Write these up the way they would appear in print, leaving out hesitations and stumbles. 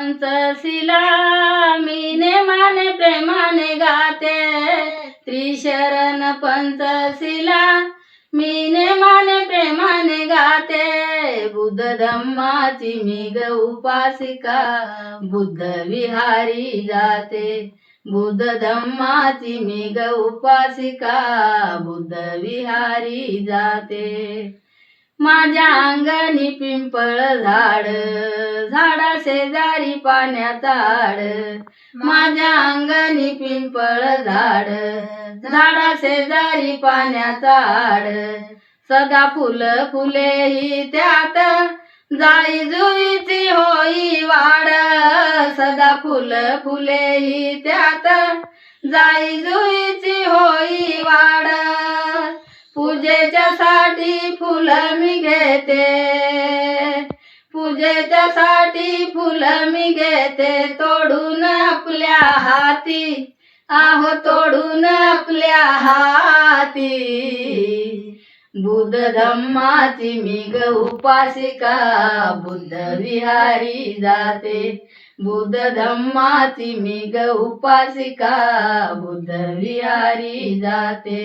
पंचशिला मीने माने प्रेमाने गाते, त्रिशरण पंचशिला मीने माने प्रेमाने गाते। बुद्ध धम्माची मी ग उपासिका, बुद्ध विहारी जाते। बुद्ध धम्माची मी ग उपासिका, बुद्ध विहारी जाते। माझ्या अंगणी पिंपळ झाड, झाडा शेजारी पाण्याचा आड। माझ्या अंगणी पिंपळ झाड, झाडा शेजारी पाण्याचा आड। सदा फुल फुलेही त्यात, जाई जुईची होई वाड। सदा फुल फुलेही त्यात, जाई जुईची होई वाड। पूजेच्या साठी फुल मी घेते, पूजेच्या साठी फुल मी घेते। तोडून आपल्या हाती, आहो तोडून आपल्या हाती। बुद्ध धम्माची मी ग उपासिका, बुद्ध विहारी जाते। बुद्ध धम्माची मी ग उपासिका, बुद्ध विहारी जाते।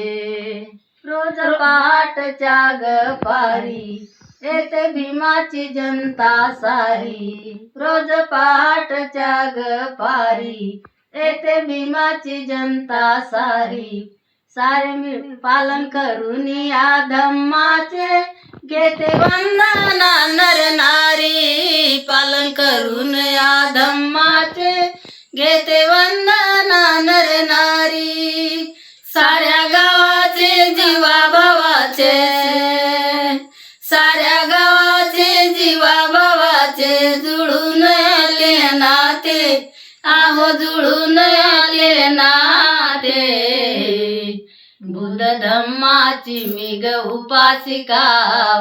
रोज पहाटच्या ग पारी, येते भीमाची जनता सारी। रोज पहाटच्या ग पारी, येते भीमाची जनता सारी। सारे मिळून पालन करून या धम्माचे, घेते वंदना नर नारी। पालन करून या धम्माचे, घेते वंदना नर नारी। साऱ्या गावाचे जीवा भावाचे, साऱ्या गावाचे जीवा भावाचे। जुळून आले नाते, आहो जुळून आले नाते। बुद्ध धम्माची मी ग उपासिका,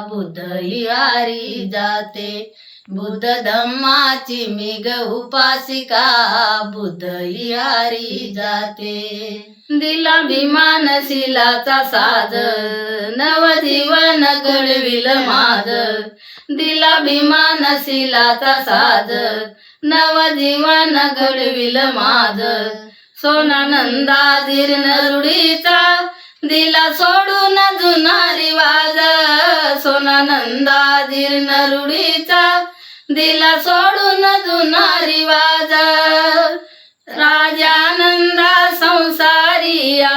बुद्ध विहारी जाते। बुद्ध धम्माची मी ग उपासिका, बुद्ध विहारी जाते। दिला भीमान शिलाचा साज, नवजीवन घडविल माझ। दिला भीमान शिलाचा साज, नवजीवन घडविल माझ। सोना नंदा जीर्ण रूढीचा, दिला सोडून जुना रिवाज। सोना नंदा जीर्ण रूढीचा, दिला सोडून जुना रिवाज। राजानंदा संसारिया,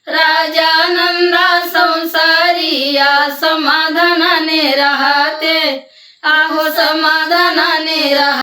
राजानंदा संसारिया। समाधानाने राहते, आहो समाधानाने राहते।